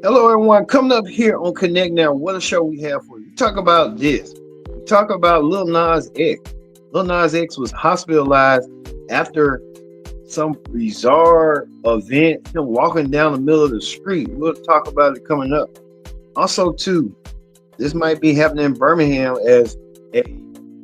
Hello, everyone. Coming up here on Connect Now, what a show we have for you. Talk about this. We talk about Lil Nas X. Lil Nas X was hospitalized after some bizarre event, him walking down the middle of the street. We'll talk about it coming up. Also, too, this might be happening in Birmingham as a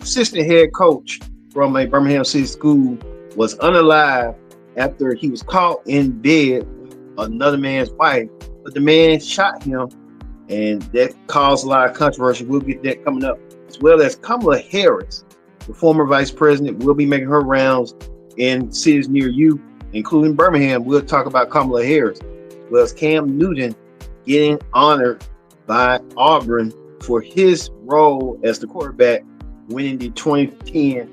assistant head coach from a Birmingham City school was unalive after he was caught in bed with another man's wife, but the man shot him, and that caused a lot of controversy. We'll get that coming up, as well as Kamala Harris, the former vice president, will be making her rounds in cities near you, including Birmingham. We'll talk about Kamala Harris, as well as Cam Newton getting honored by Auburn for his role as the quarterback, winning the 2010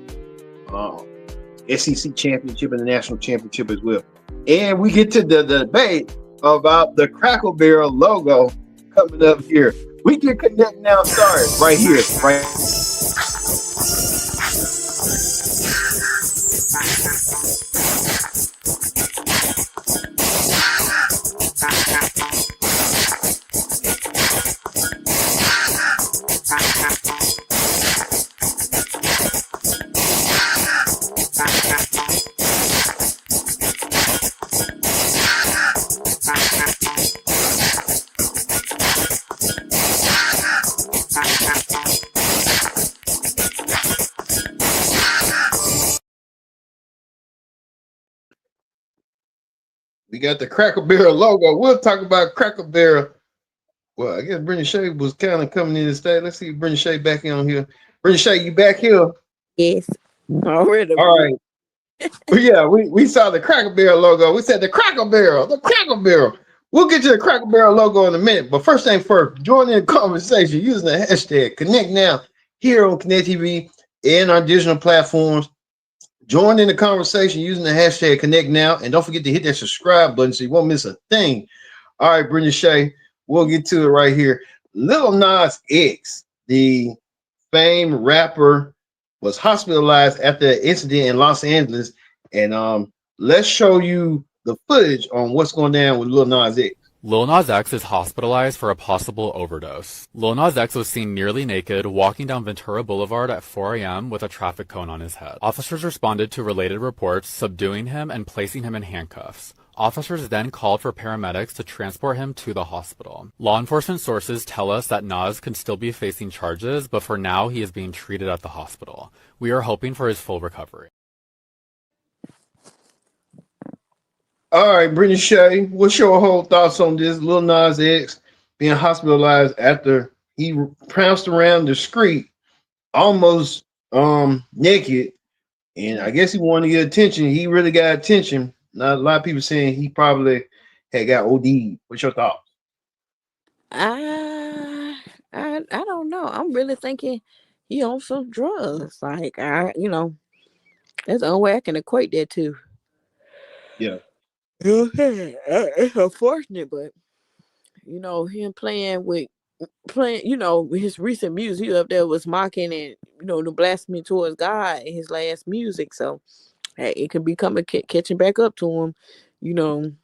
SEC championship and the national championship as well. And we get to the debate about the Cracker Barrel logo coming up here. We can Connect Now started right here, right. We got the Cracker Barrel logo. We'll talk about Cracker Barrel. Well, I guess Brendan Shea was kind of coming in the state. Let's see Brendan Shea back on here. Brendan Shea, you back here? Yes. Already. All right. Yeah, we saw the Cracker Barrel logo. We said the Cracker Barrel, the Cracker Barrel. We'll get to the Cracker Barrel logo in a minute. But first thing first, join in the conversation using the hashtag Connect Now here on Connect TV and our digital platforms. Join in the conversation using the hashtag Connect Now, and don't forget to hit that subscribe button so you won't miss a thing. All right, Brendan Shea, we'll get to it right here. Lil Nas X, the famed rapper, was hospitalized after an incident in Los Angeles, and let's show you the footage on what's going down with Lil Nas X. Lil Nas X is hospitalized for a possible overdose. Lil Nas X was seen nearly naked walking down Ventura Boulevard at 4 a.m. with a traffic cone on his head. Officers responded to related reports, subduing him and placing him in handcuffs. Officers then called for paramedics to transport him to the hospital. Law enforcement sources tell us that Nas could still be facing charges, but for now he is being treated at the hospital. We are hoping for his full recovery. All right, Brendan Shea, what's your whole thoughts on this Lil Nas X being hospitalized after he pounced around the street almost naked, and I guess he wanted to get attention. He really got attention. Now, a lot of people saying he probably had got OD'd. What's your thoughts? I don't know. I'm really thinking he on some drugs. Like that's the only way I can equate that to. Yeah. It's unfortunate, but him playing with his recent music up there was mocking and the blasphemy towards God in his last music. So hey, it could be catching back up to him,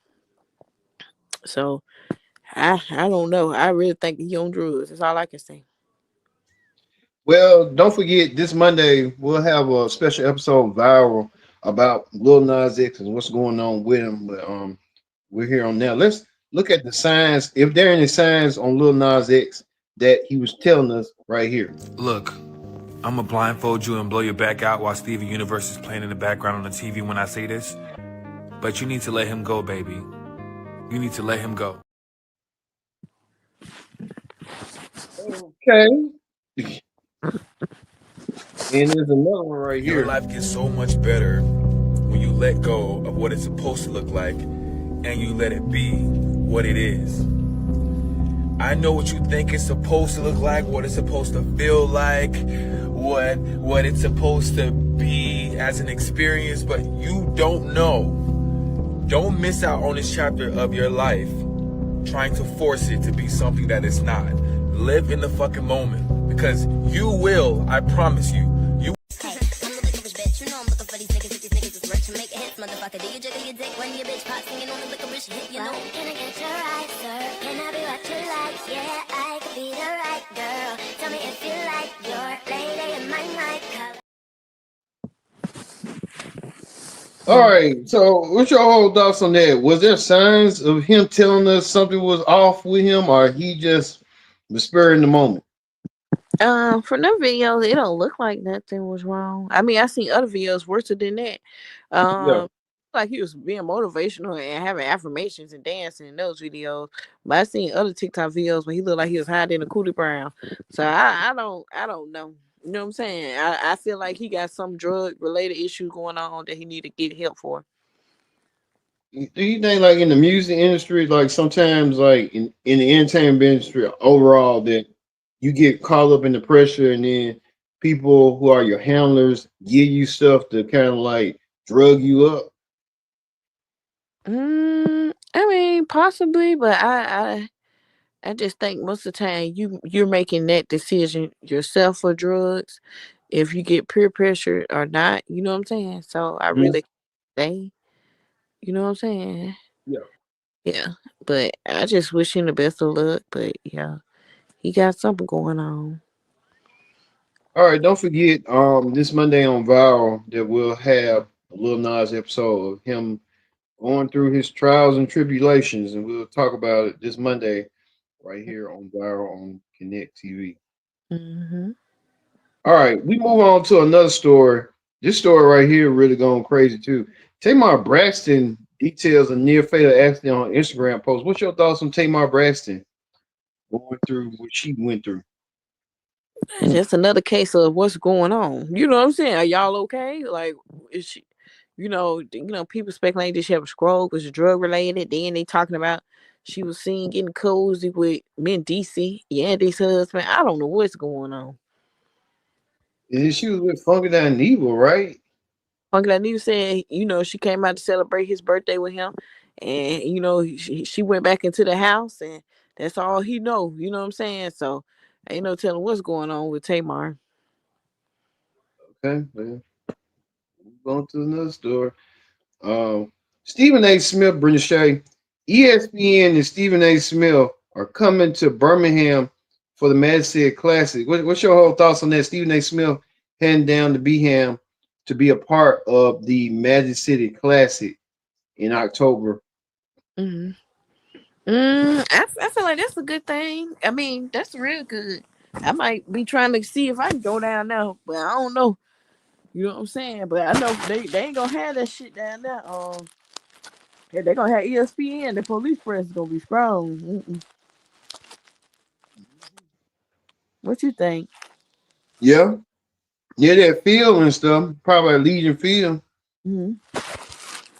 So I don't know. I really think he on drugs. That's all I can say. Well, don't forget this Monday we'll have a special episode viral about Lil Nas X and what's going on with him. But we're here on now. Let's look at the signs. If there are any signs on Lil Nas X that he was telling us right here. Look, I'm gonna blindfold you and blow your back out while Steven Universe is playing in the background on the TV when I say this. But you need to let him go, baby. You need to let him go. Okay. And there's another one right here. Your life gets so much better when you let go of what it's supposed to look like and you let it be what it is. I know what you think it's supposed to look like, what it's supposed to feel like, what it's supposed to be as an experience, but you don't know. Don't miss out on this chapter of your life trying to force it to be something that it's not. Live in the fucking moment, because you will, I promise you. I'm a bitch, you know I'm looking for these niggas is rich and make a hit, motherfucker. Do you jiggle your dick? When your bitch pop singing on the licorice hit, you know. Can I get your right, sir? Can I be what you like? Yeah, I could be the right girl. Tell me if you like your lady in my nightclub. All right. So, what's your whole thoughts on that? Was there signs of him telling us something was off with him, or he just was sparing the moment? From them videos, it don't look like nothing was wrong. I mean, I seen other videos worse than that. Yeah. Like he was being motivational and having affirmations and dancing in those videos. But I seen other TikTok videos where he looked like he was hiding in a coolie brown. So I don't know. You know what I'm saying? I feel like he got some drug related issues going on that he need to get help for. Do you think, like in the music industry, like sometimes, like in the entertainment industry overall, that you get caught up in the pressure, and then people who are your handlers give you stuff to kind of like drug you up? I mean, possibly, but I just think most of the time you're making that decision yourself for drugs, if you get peer pressure or not. You know what I'm saying? So I Mhm. really say, you know what I'm saying? Yeah. Yeah, but I just wish him the best of luck. But yeah, he got something going on. All right. Don't forget, this Monday on Viral that we'll have a Lil Nas episode of him going through his trials and tribulations, and we'll talk about it this Monday right here on Viral on Connect TV. Hmm. All right, we move on to another story. This story right here really going crazy too. Tamar Braxton details a near fatal accident on Instagram post. What's your thoughts on Tamar Braxton going through what she went through? That's another case of what's going on. You know what I'm saying? Are y'all okay? Like, is she? People speculating did she have a stroke? Was it drug related? Then they talking about she was seen getting cozy with DC, Yandy's husband. I don't know what's going on. And she was with Funky Down Evil, right? Uncle Anita said, she came out to celebrate his birthday with him, and she went back into the house, and that's all he know. You know what I'm saying? So ain't no telling what's going on with Tamar. Okay, man. Going to another story. Stephen A. Smith, Brenda Shea, ESPN and Stephen A. Smith are coming to Birmingham for the Mad City Classic. What's your whole thoughts on that? Stephen A. Smith heading down to Birmingham to be a part of the Magic City Classic in October. Hmm. I feel like that's a good thing. I mean, that's real good. I might be trying to see if I can go down there, but I don't know. You know what I'm saying? But I know they ain't gonna have that shit down there. They gonna have ESPN. The police press is gonna be strong. What you think? Yeah, yeah, that field and stuff, probably at Legion Field. Hmm.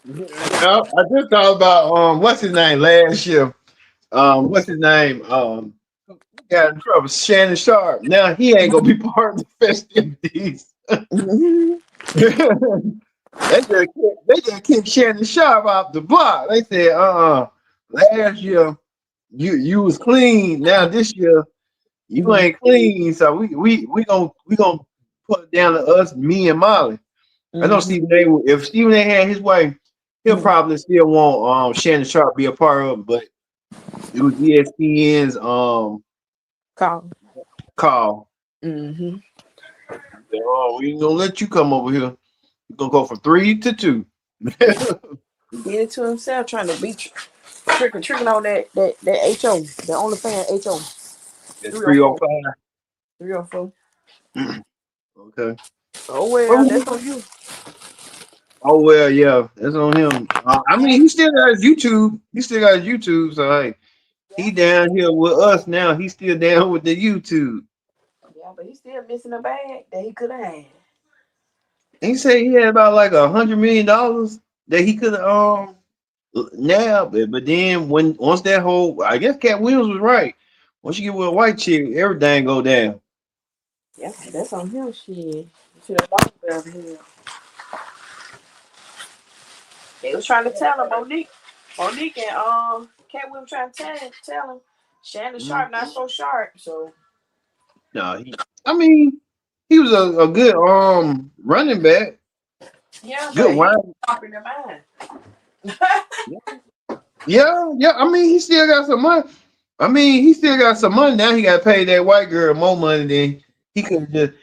I just thought about what's his name last year. What's his name? Got in trouble. Shannon Sharp. Now he ain't gonna be part of the festivities. Hmm. They just kicked Shannon Sharp off the block. They said, last year you was clean. Now this year you Hmm. ain't clean. So we gonna put it down to us, me and Molly. I know Hmm. Stephen A. If Stephen A. had his way, he'll probably still want Shannon Sharp be a part of it, but it was ESPN's Call. call. Hmm. Oh, we ain't gonna let you come over here. We're gonna go from 3 to 2. Did it to himself, trying to be tricking on that HO, the only fan HO. That's 304. 305. 304. Okay. Oh Well, well, that's on you. oh well, yeah, that's on him. I mean, he still got his YouTube. He still got his YouTube. So hey, he down here with us now. He's still down with the YouTube. Yeah, but he's still missing a bag that he could have had. He said he had about like $100 million that he could now, but then once that whole, I guess Cat Williams was right. Once you get with a white chick, everything go down. Yeah, that's on him. Shit, you should have thought about him. They was trying to tell him, Monique and Cat Williams trying to tell him, Shannon Mhm. Sharp not so sharp. So No, I mean, he was a good running back, yeah, good but he wide. sharp in the mind. Yeah. I mean, he still got some money. He still got some money now. He got to pay that white girl more money than he could just.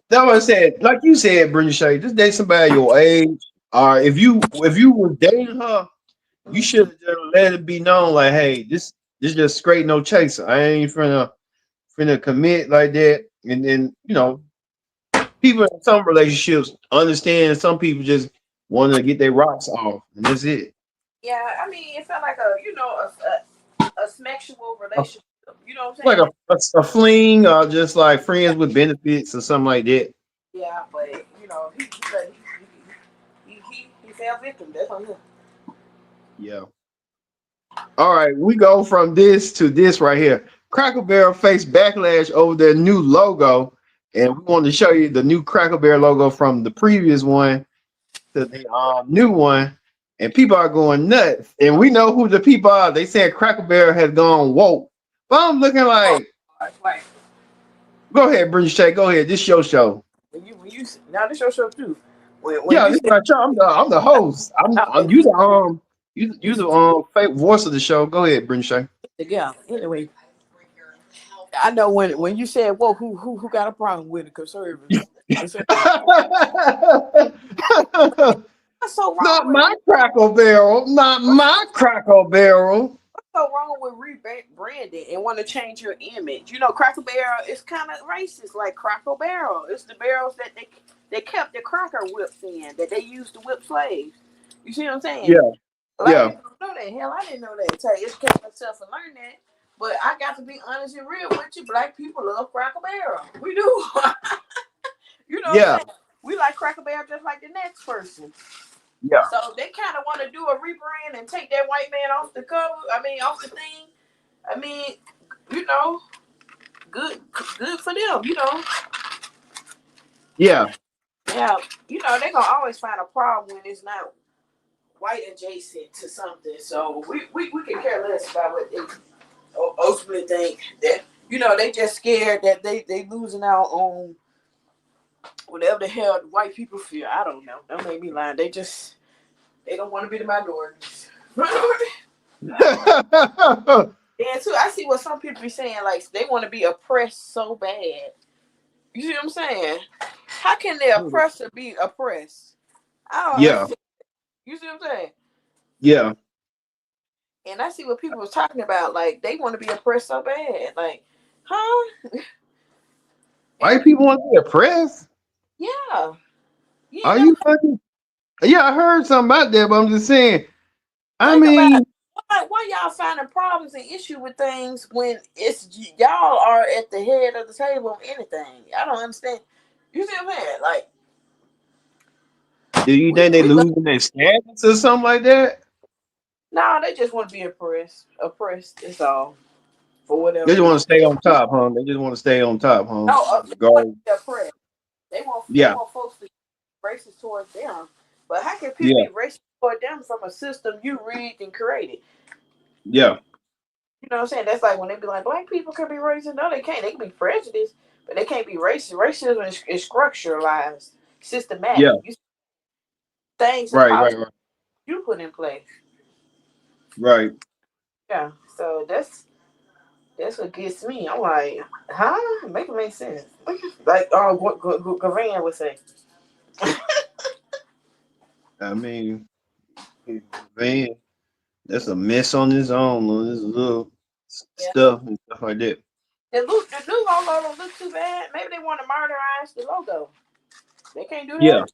That's what I said. Like you said, Brenda Shay, just date somebody your age. Or if you were dating her, you should have just let it be known, like, hey, this just straight no chaser. I ain't finna commit like that. And then people in some relationships understand. Some people just want to get their rocks off, and that's it. Yeah, I mean, it felt like a sexual relationship. You know what I'm Like saying? a fling, or just like friends with benefits or something like that. Yeah, but he fell victim. That's on him. Yeah. All right, we go from this to this right here. Cracker Barrel faced backlash over their new logo, and we want to show you the new Cracker Barrel logo from the previous one to the new one, and people are going nuts. And we know who the people are. They said Cracker Barrel has gone woke, but I'm looking like, Like go ahead, British Shay, go ahead. This your show. when you now this your show too. When Yeah, you this is said my show. I'm the host. I'm you the fake voice of the show. Go ahead, British Shay. yeah. Anyway, I know when you said, "Whoa, who got a problem with the conservatives?" It's what's so wrong Not with my Crackle Barrel. Not my Crackle Barrel. what's so wrong with rebranding and want to change your image? You know, Cracker Barrel is kind of racist, like Cracker Barrel. It's the barrels that they kept the cracker whips in that they used to whip slaves. You see what I'm saying? Yeah, A lot of yeah, people don't know that. Hell, I didn't know that. Tell you, educate myself and learn that. But I got to be honest and real with you. Black people love Cracker Barrel. We do. You know what I'm yeah, saying? We like Cracker Barrel just like the next person. yeah, So they kind of want to do a rebrand and take that white man off the cover. I mean, off the thing. I mean, you know, good for them. You know, yeah, yeah. You know, they're gonna always find a problem when it's not white adjacent to something. So we can care less about what they ultimately think. That they just scared that they losing out on whatever the hell the white people feel. I don't know. Don't make me lie. They don't want to be the minorities. And too, I see what some people be saying, like they want to be oppressed so bad. You see what I'm saying? How can the oppressor be oppressed? I don't yeah, understand. You see what I'm saying? yeah. And I see what people was talking about, like they want to be oppressed so bad. Like, huh? White people want to be oppressed? Yeah. You ain't Are never you fucking? Yeah, I heard something about that, but I'm just saying. I think about mean, why y'all finding problems and issue with things when it's y'all are at the head of the table of anything. I don't understand. You see what I'm saying? Like do you think they we love. losing their status or something like that? No, they just want to be oppressed. Oppressed is all for whatever They just want to reason. stay on top, huh? They just want to stay on top, huh? No, they want Go. to be oppressed. They Yeah, want folks to be racist towards them. But how can people yeah, be racist toward them from a system you rigged and created? yeah, You know what I'm saying? That's like when they be like, black people can be racist. No, they can't. They can be prejudiced, but they can't be racist. Racism is structuralized, yeah. systematic. Things are Right, right, right, you put in place. right. Yeah. So that's what gets me. I'm like, huh? Make it make sense. Like what Gavan would say. I mean, man, that's a mess on his own, on his little Yeah. stuff and stuff like that. The new logo don't look too bad. Maybe they want to murderize the logo. They can't do Yeah. that.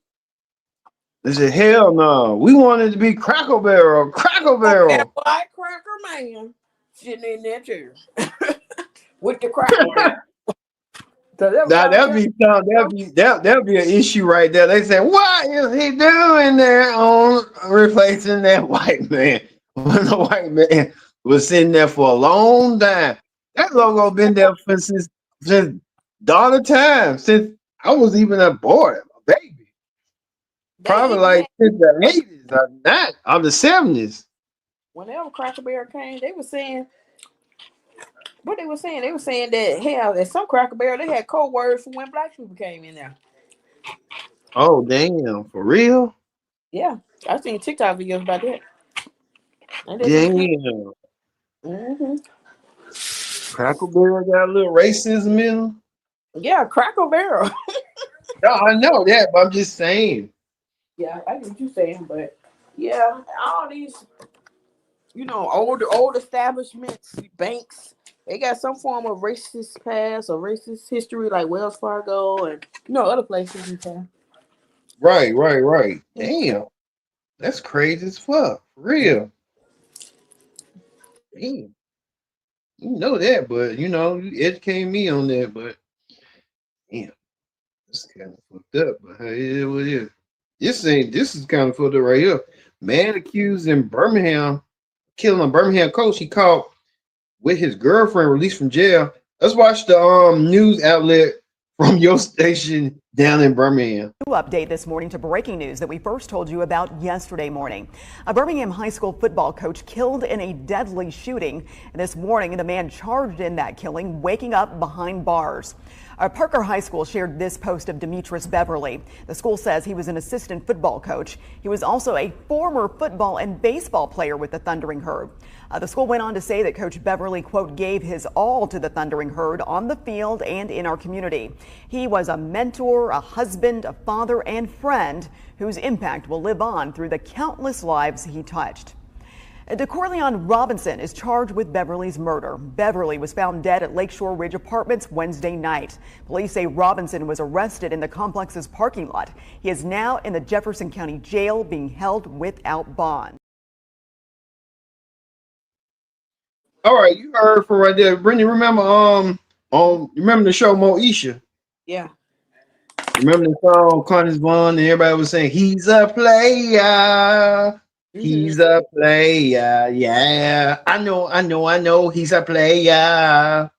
They said, hell no. We wanted to be Crackle Barrel, Crackle Oh, that Barrel. white cracker man sitting in that chair with the cracker barrel. So that was Now y'all that'd be something, that'd be an issue right there. They say, what is he doing there on replacing that white man? When the white man was sitting there for a long time. That logo been there since dawn of time, since I was even a boy, a baby. They Probably even like had since the 80s or not, or the 70s. whenever Cracker Barrel came, they were saying what they were saying. They were saying that hell, at some Cracker Barrel they had code words for when black people came in there. Oh damn, for real? Yeah, I seen TikTok videos about that. And they just keep. Damn. Hmm. Crackle Barrel got a little racism in them. Yeah, Cracker Barrel. No, I know that, but I'm just saying. Yeah, I get what you saying, but yeah, all these, old establishments, banks, they got some form of racist past or racist history, like Wells Fargo and other places in town. Right. Damn. That's crazy as fuck. For real. Damn. You know that, but you educate me on that, but damn, it's kind of fucked up. But hey, it is what it is. This is kind of fucked up right here. Man accused in Birmingham killing a Birmingham coach he caught with his girlfriend released from jail. Let's watch the news outlet from your station down in Birmingham. Update this morning to breaking news that we first told you about yesterday morning. A Birmingham high school football coach killed in a deadly shooting. And this morning, the man charged in that killing waking up behind bars. Parker High School shared this post of Demetrius Beverly. The school says he was an assistant football coach. He was also a former football and baseball player with the Thundering Herd. The school went on to say that Coach Beverly, quote, gave his all to the Thundering Herd on the field and in our community. He was a mentor, a husband, a father, and friend whose impact will live on through the countless lives he touched. DeCorleon Robinson is charged with Beverly's murder. Beverly was found dead at Lakeshore Ridge Apartments Wednesday night. Police say Robinson was arrested in the complex's parking lot. He is now in the Jefferson County Jail being held without bond. All right, you heard from right there. Brittany, remember remember the show Moesha? Yeah. Remember the song Connie's Vaughn and everybody was saying he's a player. He's a player, yeah. I know. He's a player.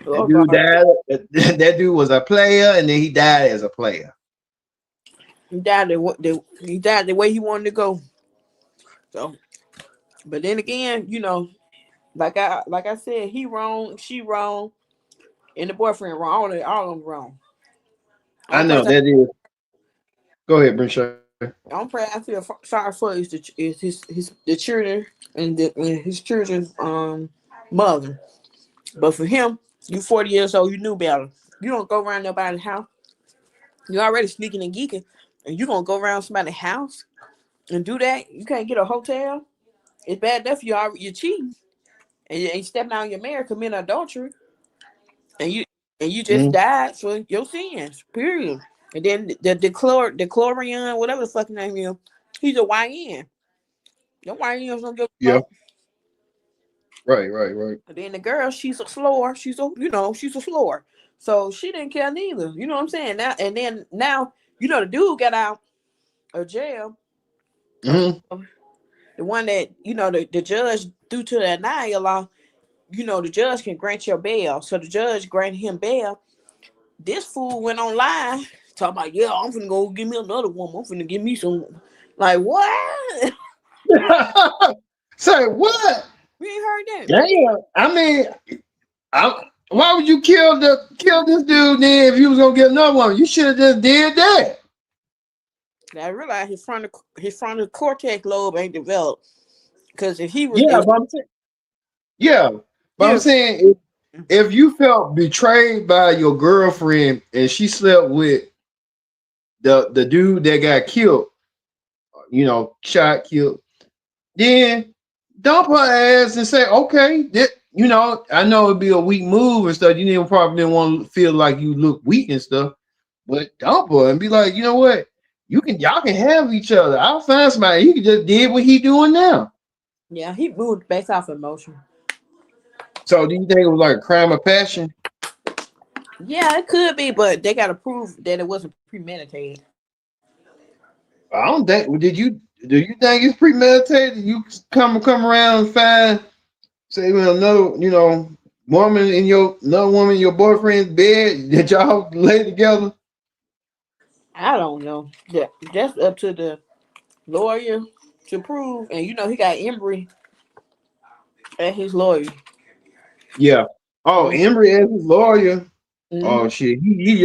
That dude died. That dude was a player, and then he died as a player. He died the way he wanted to go. So, but then again, like I said, he wrong, she wrong, and the boyfriend wrong. All of them wrong. I know that is. Go ahead, Brinshaw. I'm praying. I feel sorry for the children and his children's mother. But for him, you 40 years old, you knew better. You don't go around nobody's house. You're already sneaking and geeking, and you gonna go around somebody's house and do that? You can't get a hotel. It's bad enough you're cheating and you ain't stepping out on your marriage, committing adultery, and you just died for your sins. Period. And then the Chlorian, whatever the fucking name is, he's a YN. Your YNs don't give a fuck. Right. And then the girl, she's a floor. She's a floor. So she didn't care neither. You know what I'm saying? Now, the dude got out of jail. The one that, the judge, due to the Anaya law, the judge can grant your bail. So the judge granted him bail. This fool went online talking about, yeah, I'm finna go give me another woman. I'm finna give me some. Like, what? Say what? We ain't heard that. Damn. I mean, why would you kill this dude then if you was gonna get another one? You should have just did that. I realize his frontal cortex lobe ain't developed. Because if he was, I'm saying if you felt betrayed by your girlfriend and she slept with the dude that got killed, shot, killed, then dump her ass and say, okay, I know it'd be a weak move and stuff. You probably didn't want to feel like you look weak and stuff, but dump her and be like, you know what? Y'all can have each other. I'll find somebody. He just did what he doing now. Yeah, he moved based off emotion. So do you think it was like a crime of passion? Yeah, it could be, but they gotta prove that it wasn't premeditated. I don't think. Do you think it's premeditated? You come around and find, say, another, woman in your boyfriend's bed that y'all lay together? I don't know. Yeah, that's up to the lawyer to prove. And he got Embry as his lawyer. Yeah. Oh, Embry as his lawyer. Oh shit, he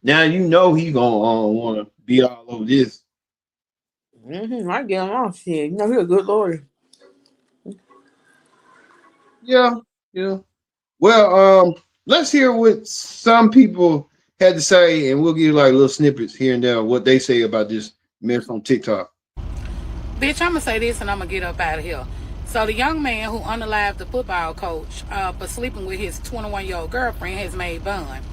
now he gonna want to be all over this. I get him off shit. He's a good lawyer. Yeah, yeah. Well, let's hear what some people had to say, and we'll give you like little snippets here and there what they say about this mess on TikTok. Bitch, I'm gonna say this and I'm gonna get up out of here. So the young man who unalived the football coach for sleeping with his 21-year-old girlfriend has made bond.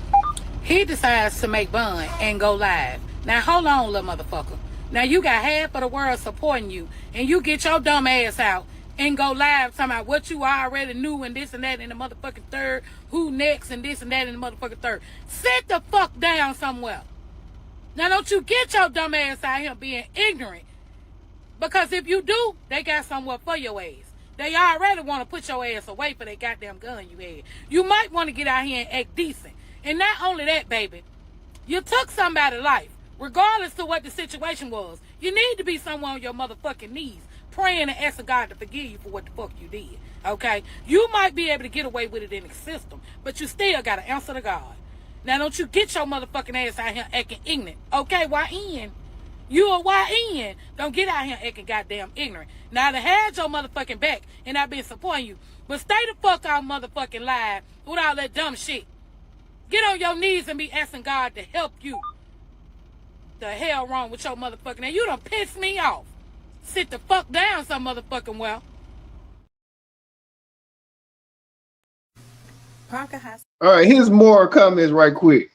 He decides to make bond and go live. Now hold on, little motherfucker. Now you got half of the world supporting you, and you get your dumb ass out and go live talking about what you already knew and this and that in the motherfucking third. Who next and this and that in the motherfucking third. Sit the fuck down somewhere. Now don't you get your dumb ass out here being ignorant. Because if you do, they got somewhere for your ass. They already want to put your ass away for that goddamn gun you had. You might want to get out here and act decent. And not only that, baby, you took somebody's life, regardless of what the situation was. You need to be somewhere on your motherfucking knees, praying and asking God to forgive you for what the fuck you did. Okay? You might be able to get away with it in the system, but you still got to answer to God. Now, don't you get your motherfucking ass out here acting ignorant. Okay, YN? You a YN. Don't get out here acting goddamn ignorant. Now, I had your motherfucking back, and I've been supporting you. But stay the fuck out motherfucking live with all that dumb shit. Get on your knees and be asking God to help you. The hell wrong with your motherfucking ass? You done pissed me off. Sit the fuck down some motherfucking well. Parker has. All right, here's more comments right quick.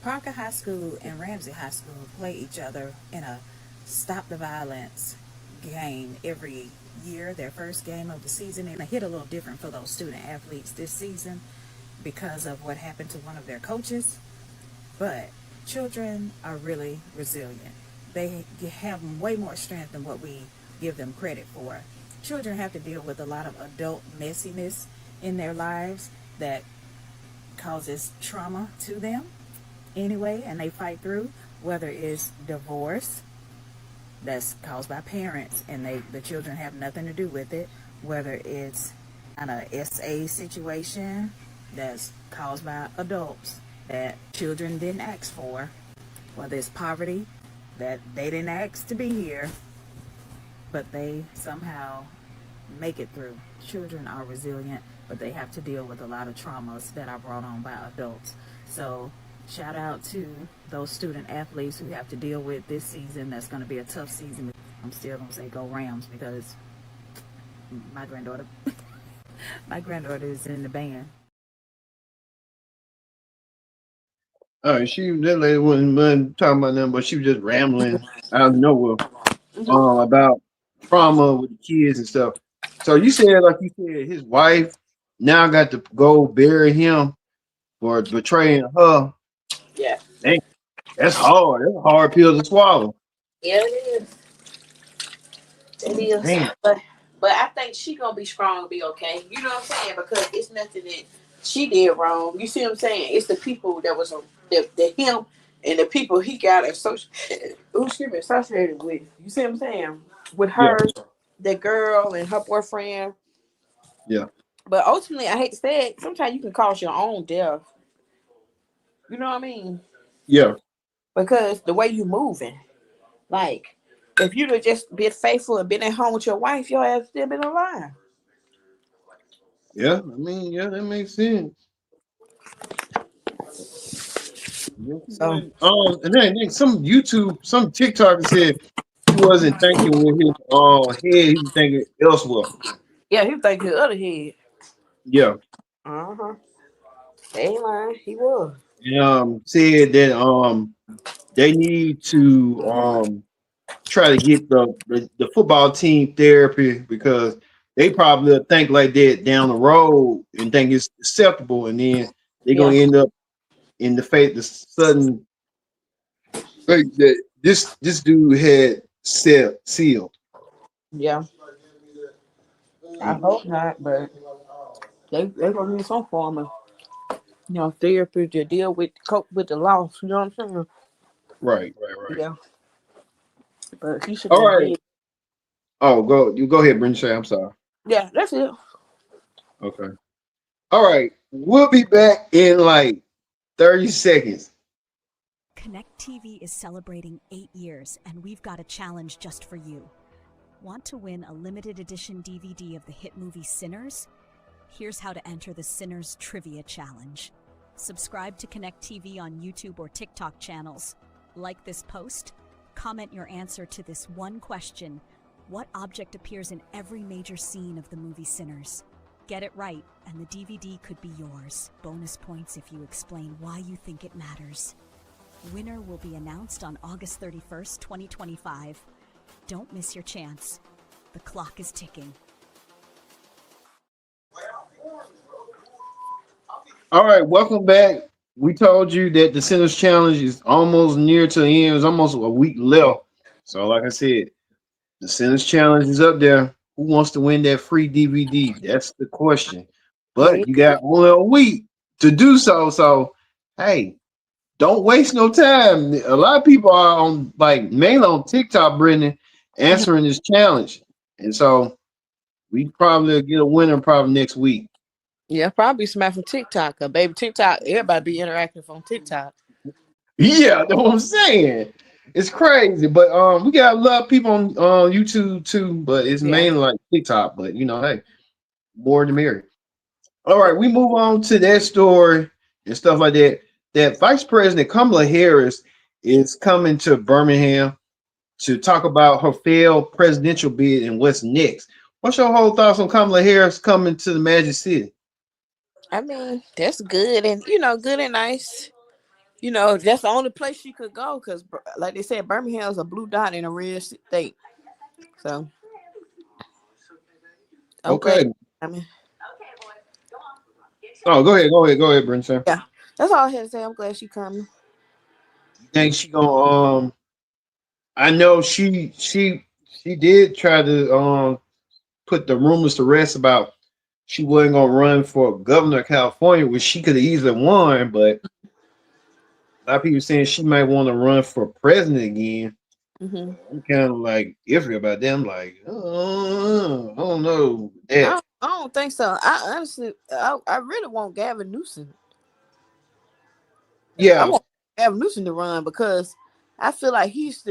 Parker High School and Ramsey High School play each other in a Stop the Violence game every year, their first game of the season. And it hit a little different for those student athletes this season because of what happened to one of their coaches. But children are really resilient. They have way more strength than what we give them credit for. Children have to deal with a lot of adult messiness in their lives that causes trauma to them anyway, and they fight through, whether it's divorce that's caused by parents and the children have nothing to do with it, whether it's an SA situation that's caused by adults that children didn't ask for, whether it's poverty that they didn't ask to be here, but they somehow make it through. Children are resilient, but they have to deal with a lot of traumas that are brought on by adults. So shout out to those student athletes who have to deal with this season. That's going to be a tough season. I'm still going to say go Rams because my granddaughter is in the band. All right, that lady wasn't talking about nothing, but she was just rambling out of nowhere about trauma with the kids and stuff. So you said, like you said, his wife now got to go bury him for betraying her. Yeah. Dang, that's hard. That's a hard pill to swallow. Yeah, it is. It is. Damn. But I think she gonna be strong and be okay. You know what I'm saying? Because it's nothing that she did wrong. You see what I'm saying? It's the people that was the him and the people he got associated with. You see what I'm saying? With her, the girl and her boyfriend. Yeah. But ultimately, I hate to say it, sometimes you can cause your own death. You know what I mean? Yeah. Because the way you moving. Like, if you'd have just been faithful and been at home with your wife, your ass still been alive. Yeah, I mean, yeah, that makes sense. So, and then some TikToker said he wasn't thinking with his head, he was thinking elsewhere. Yeah, he was thinking the other head. Yeah. They ain't lying, he was. And said that they need to try to get the football team therapy because they probably think like that down the road and think it's acceptable, and then they're gonna end up in the sudden fate that this dude had sealed. Yeah. I hope not, but they gonna need some form of therapy to deal with cope with the loss. You know what I'm saying? Right. Yeah. But he should. All right. Dead. Oh, go ahead, Brenda. I'm sorry. Yeah, that's it. Okay. All right. We'll be back in like 30 seconds. Connect TV is celebrating 8 years, and we've got a challenge just for you. Want to win a limited edition DVD of the hit movie Sinners? Here's how to enter the Sinners Trivia Challenge. Subscribe to Connect TV on YouTube or TikTok channels. Like this post. Comment your answer to this one question. What object appears in every major scene of the movie Sinners? Get it right, and the DVD could be yours. Bonus points if you explain why you think it matters. Winner will be announced on August 31st, 2025. Don't miss your chance. The clock is ticking. All right, welcome back. We told you that the Sinners Challenge is almost near to the end. It's almost a week left. So, like I said, the Sinners Challenge is up there. Who wants to win that free DVD? That's the question. But you got only a week to do so. So, hey, don't waste no time. A lot of people are on, like, mainly on TikTok, Brittany, answering this challenge. And so we probably get a winner probably next week. Yeah, probably smack from TikTok. Baby, TikTok, everybody be interactive on TikTok. Yeah, that's what I'm saying. It's crazy. But we got a lot of people on YouTube too, but it's mainly like TikTok. But you know, hey, more the merrier. All right, we move on to that story and stuff like that. That Vice President Kamala Harris is coming to Birmingham to talk about her failed presidential bid and what's next. What's your whole thoughts on Kamala Harris coming to the Magic City? I mean, that's good and good and nice. That's the only place she could go because, like they said, Birmingham's a blue dot in a red state. So, Okay. I mean, oh, go ahead, Brenton. Yeah, that's all I had to say. I'm glad she coming. You think she gonna I know she did try to put the rumors to rest about she wasn't gonna run for governor of California, which she could have easily won, but a lot of people saying she might want to run for president again. Mm-hmm. I'm kind of like iffy about them. Like, I don't know. I don't think so. I honestly, I really want Gavin Newsom. Yeah, I want Gavin Newsom to run because I feel like he's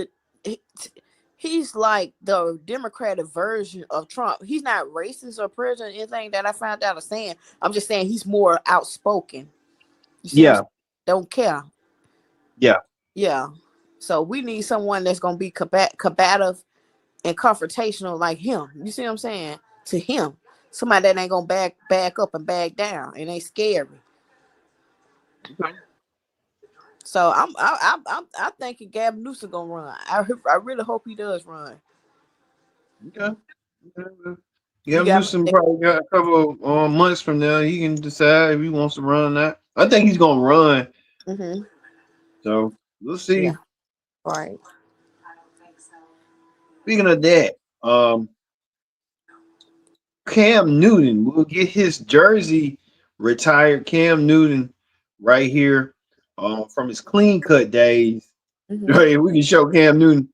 like the Democratic version of Trump. He's not racist or prejudice or anything that I found out of saying. I'm just saying he's more outspoken. You see don't care. Yeah. So we need someone that's gonna be combative and confrontational like him. You see what I'm saying? To him, somebody that ain't gonna back up and back down and ain't scary. Okay. So I'm thinking Gavin Newsom gonna run. I really hope he does run. Okay. Gavin Newsom probably got a couple of months from now. He can decide if he wants to run or not. I think he's gonna run. Mm-hmm. So we'll see. Yeah. Right. Speaking of that, Cam Newton will get his jersey retired. Cam Newton, right here, from his clean cut days. Mm-hmm. Right, we can show Cam Newton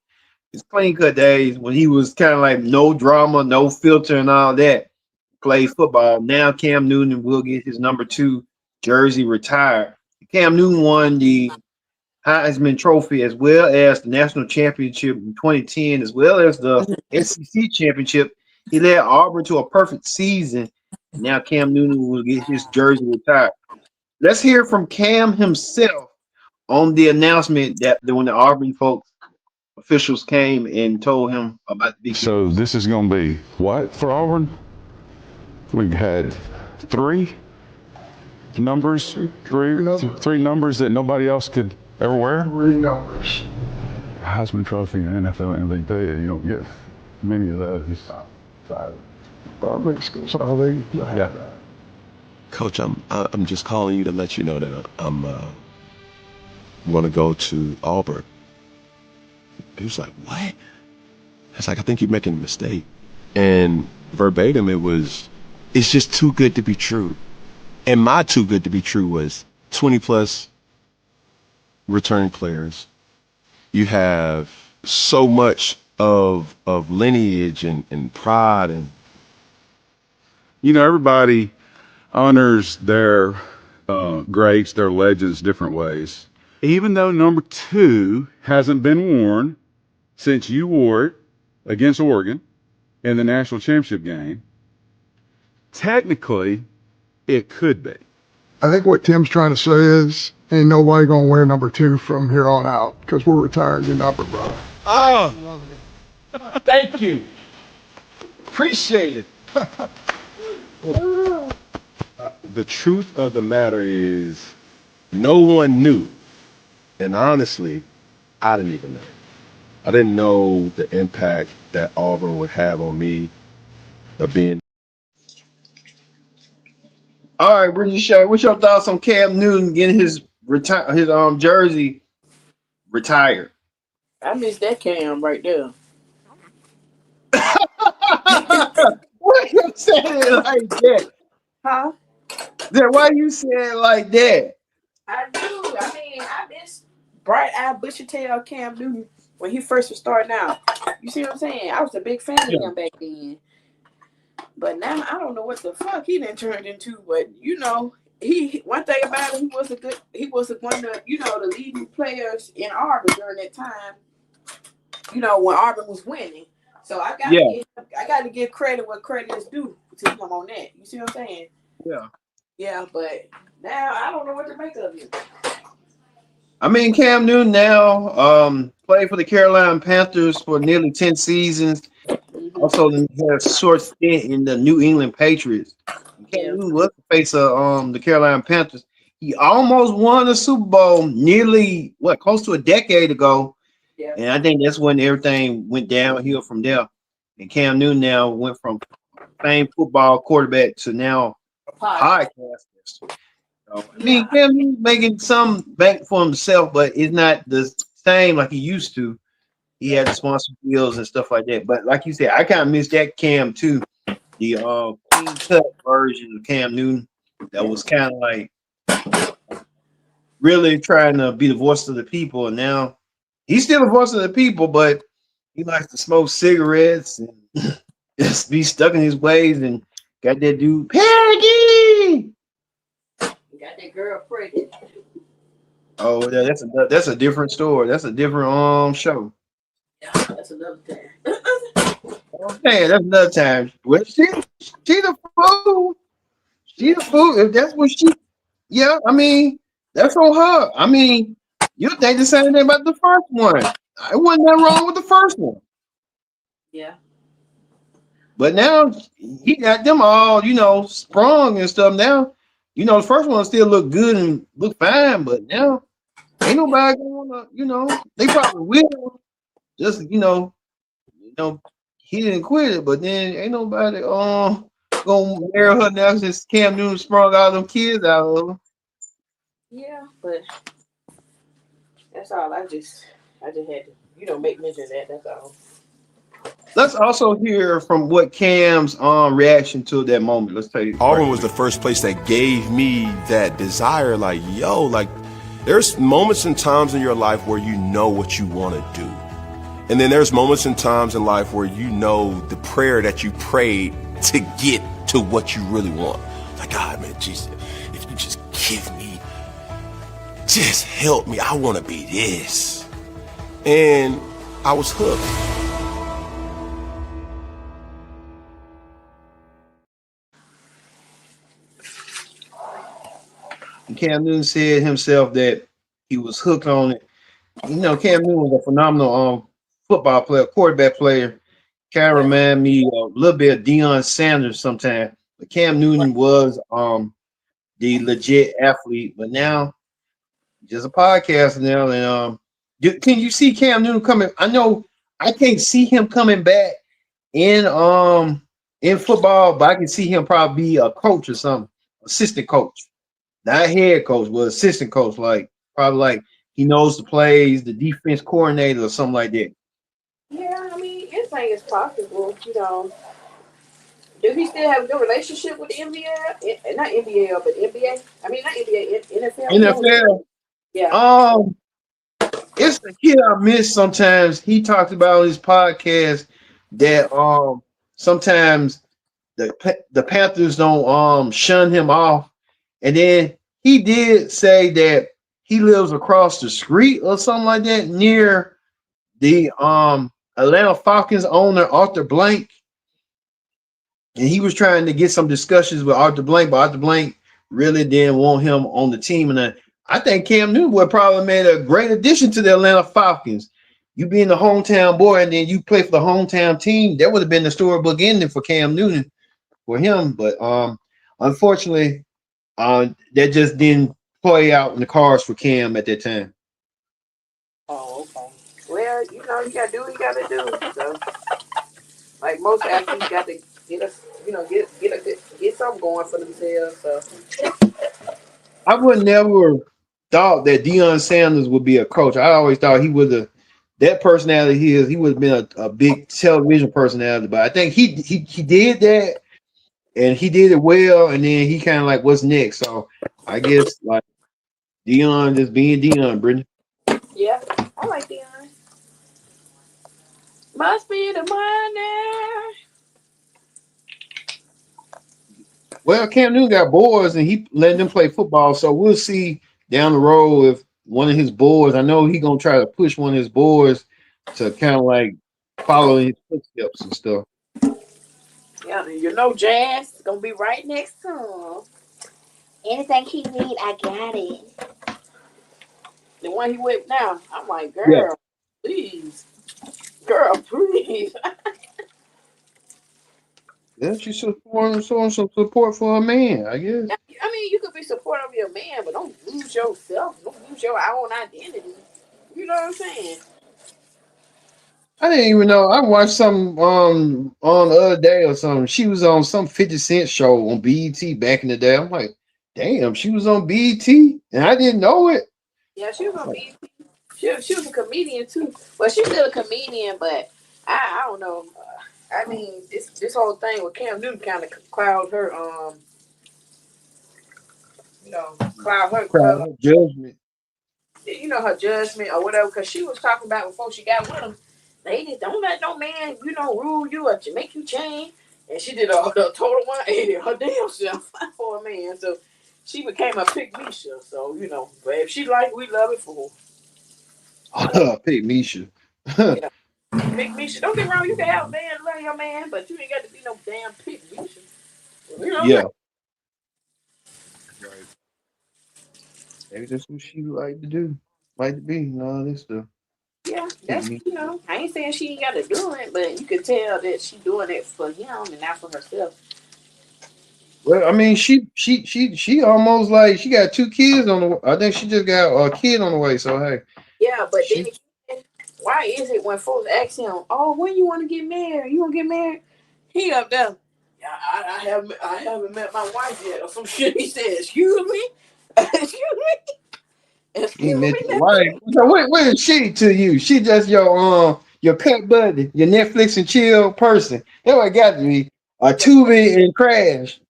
his clean cut days when he was kind of like no drama, no filter, and all that. Played football. Now Cam Newton will get his number 2 jersey retired. Cam Newton won the Heisman Trophy as well as the national championship in 2010, as well as the SEC championship. He led Auburn to a perfect season. Now Cam Newton will get his jersey retired. Let's hear from Cam himself on the announcement that when the Auburn folks officials came and told him about the big. So this is going to be what for Auburn? We had three numbers that nobody else could ever wear. 3 numbers. Heisman Trophy and NFL MVP. You don't get many of those. Yeah. Coach, I'm just calling you to let you know that I'm going to go to Auburn. He was like, what? I was like, I think you're making a mistake. And verbatim, it's just too good to be true. And my too good to be true was 20 plus returning players. You have so much of lineage and pride, and everybody honors their greats, their legends, different ways. even though number 2 hasn't been worn since you wore it against Oregon in the national championship game, technically it could be. I think what Tim's trying to say is, ain't nobody gonna wear number 2 from here on out because we're retiring your number, bro. Oh, thank you. Appreciate it. The truth of the matter is, no one knew. And honestly, I didn't even know. I didn't know the impact that Auburn would have on me of being. All right, Brittany Shaw, what's your thoughts on Cam Newton getting his jersey retired? I miss that Cam right there. Why you saying it like that? Huh? Then why you saying it like that? I do. I mean, I miss bright-eyed, bushy-tailed Cam Newton when he first was starting out. You see what I'm saying? I was a big fan of him back then. But now I don't know what the fuck he done turned into. But you know, he one thing about it, he was one of the, you know, the leading players in Auburn during that time. You know, when Auburn was winning. So I got to give credit where credit is due to him on that. You see what I'm saying? Yeah. Yeah, but now I don't know what to make of it. I mean, Cam Newton now played for the Carolina Panthers for nearly 10 seasons. Also, he had a short stint in the New England Patriots. Cam Newton was the face of the Carolina Panthers. He almost won the Super Bowl nearly, close to a decade ago. Yeah. And I think that's when everything went downhill from there. And Cam Newton now went from famed football quarterback to now podcaster. So, I mean, Cam Newton's making some bank for himself, but it's not the same like he used to. He had sponsor deals and stuff like that. But like you said, I kind of miss that Cam too. The clean cut version of Cam Newton that was kind of like really trying to be the voice of the people. And now he's still the voice of the people, but he likes to smoke cigarettes and just be stuck in his ways and got that dude, Peggy! Got that girl pregnant. Oh, yeah, that's a different story. That's a different show. Yeah, that's another thing. Okay, that's another time. Well, she the fool. She the fool. If that's what I mean, that's on her. I mean, you think the same thing about the first one. I wasn't that wrong with the first one. Yeah. But now he got them all, you know, sprung and stuff. Now, you know, the first one still look good and look fine, but now ain't nobody gonna, you know, they probably will. Just, you know, he didn't quit it, but then ain't nobody gonna marry her now since Cam Newton sprung all them kids out of her. Yeah, but that's all. I just had to, make mention of that. That's all. Let's also hear from what Cam's reaction to that moment. Let's tell you. Auburn was the first place that gave me that desire. Like, yo, like there's moments and times in your life where you know what you want to do. And then there's moments and times in life where you know the prayer that you prayed to get to what you really want. Like, God, man, Jesus, if you just give me, just help me. I want to be this. And I was hooked. Cam Newton said himself that he was hooked on it. You know, Cam Newton was a phenomenal football player, quarterback player. Kind of remind me a little bit of Deion Sanders sometimes. But Cam Newton was the legit athlete. But now, just a podcaster now. And can you see Cam Newton coming? I know I can't see him coming back in football, but I can see him probably be a coach or something, assistant coach. Not head coach, but assistant coach, probably like he knows the plays, the defense coordinator or something like that. Yeah, I mean, anything is possible, you know. Do he still have a good relationship with the NBA? Not NBA, but NBA? I mean, not NBA, NFL. NFL. Yeah. It's the kid I miss sometimes. He talked about on his podcast that sometimes the Panthers don't shun him off. And then he did say that he lives across the street or something like that near the Atlanta Falcons owner Arthur Blank, and he was trying to get some discussions with Arthur Blank, but Arthur Blank really didn't want him on the team. And I think Cam Newton would probably made a great addition to the Atlanta Falcons. You being the hometown boy, and then you play for the hometown team, that would have been the storybook ending for Cam Newton for him. But unfortunately, that just didn't play out in the cards for Cam at that time. Oh, okay. Well, you know, you gotta do what you gotta do. So, like most athletes, got to get us, you know, get something going for themselves. So, I would never thought that Deion Sanders would be a coach. I always thought he would have that personality he would have been a big television personality. But I think he did that and he did it well. And then he kind of like, what's next? So I guess like Deion just being Deion, Brittany. yeah, I like Deion. Must be the money. Well, Cam Newton got boys and he letting them play football. So we'll see down the road if one of his boys, I know he's gonna try to push one of his boys to kind of like follow his footsteps and stuff. Yeah, you know, Jazz is gonna be right next to him. Anything he need, I got it. The one he with now, I'm like, girl, please, girl, please. Yeah, she's showing some support for a man, I guess. I mean, you could be supportive of your man, but don't lose yourself. Don't lose your own identity. You know what I'm saying? I didn't even know. I watched some on the other day or something. She was on some 50 Cent show on BET back in the day. I'm like, damn, she was on BET and I didn't know it. Yeah, she was on BET. She was a comedian too. Well, she's still a comedian, but I don't know. I mean, this whole thing with Cam Newton kind of cloud her cloud her judgment. You know, her judgment or whatever, because she was talking about before she got with him. Lady, don't let no man, rule you or to make you change. And she did a total 180 her damn self for a man. So she became a pick Misha. So, but if she like, we love it for her. Pick Misha. Yeah. Pick Misha. Don't get wrong, you can have a man love your man, but you ain't got to be no damn pick Misha. Yeah. Right. Maybe that's what she like to do. Like to be. No, this stuff. Yeah, that's I ain't saying she ain't got to do it, but you could tell that she doing it for him and not for herself. Well, I mean, she almost like she got 2 kids on the way. I think she just got a kid on the way. So hey. Yeah, but then again, why is it when folks ask him, "Oh, when you want to get married? You want to get married?" He up there. Yeah, I haven't met my wife yet, or some shit. He said, "Excuse me, excuse me." He met your wife. So what is she to you? She just your pet buddy, your Netflix and chill person. That what got to be a Tubi and Crash.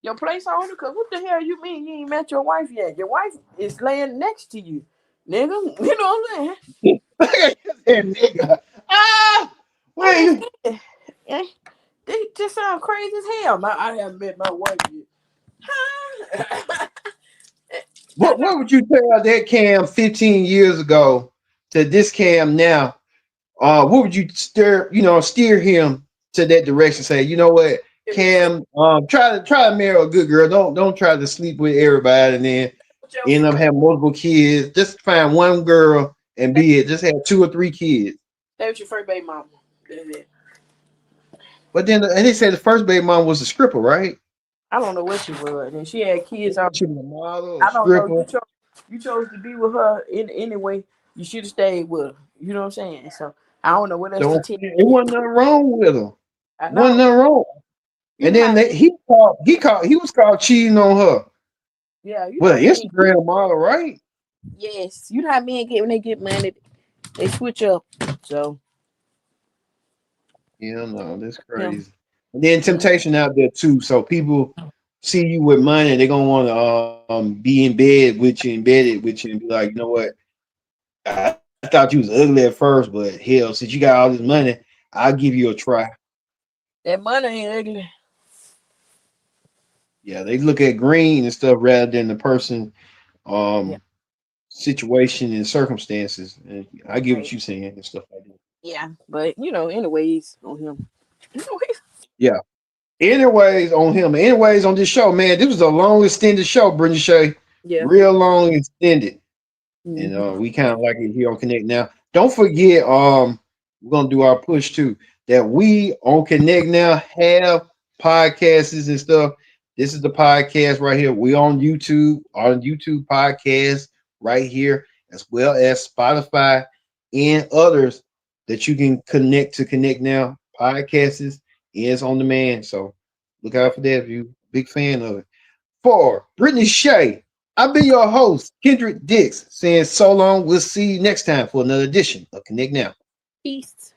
Your placeholder? Cause what the hell you mean you ain't met your wife yet? Your wife is laying next to you, nigga. You know what I'm saying? Nigga. Wait. They just sound crazy as hell. I haven't met my wife yet. Huh? What would you tell that Cam 15 years ago to this Cam now? What would you steer him to that direction? Say, you know what, Cam, try to marry a good girl. Don't try to sleep with everybody and then end up having multiple kids. Just find one girl and be it. Just have 2 or 3 kids. That was your first baby mama. That's it. But then, and they said the first baby mom was a stripper, right? I don't know what she was, and she had kids. She was a model, I don't know. You chose to be with her in anyway. You should have stayed with her. You know what I'm saying? So I don't know what else to tell you. It wasn't nothing wrong with her. I know. Wasn't nothing wrong. And then he was caught cheating on her. Yeah. Well, Instagram model, right? Yes. You know how men get when they get money, they switch up. So. Yeah, no, that's crazy. Yeah. And then temptation out there too. So people see you with money, they're gonna want to be embedded with you, and be like, you know what? I thought you was ugly at first, but hell, since you got all this money, I'll give you a try. That money ain't ugly. Yeah, they look at green and stuff rather than the person. So situation and circumstances. And I get what Right. you're saying and stuff like that. Yeah, but anyways, on him. Anyways. Yeah. Anyways, on him. Anyways, on this show, man, this was a long extended show, Brittany Shay. Yeah. Real long extended. And Mhm. we kind of like it here on Connect now. Don't forget, we're gonna do our push too. That we on Connect now have podcasts and stuff. This is the podcast right here. We on YouTube podcast right here, as well as Spotify and others that you can connect to Connect Now. Podcasts is on demand. So look out for that if you big fan of it. For Brittany Shay, I've been your host, Kendrick Dix, saying so long. We'll see you next time for another edition of Connect Now. Peace.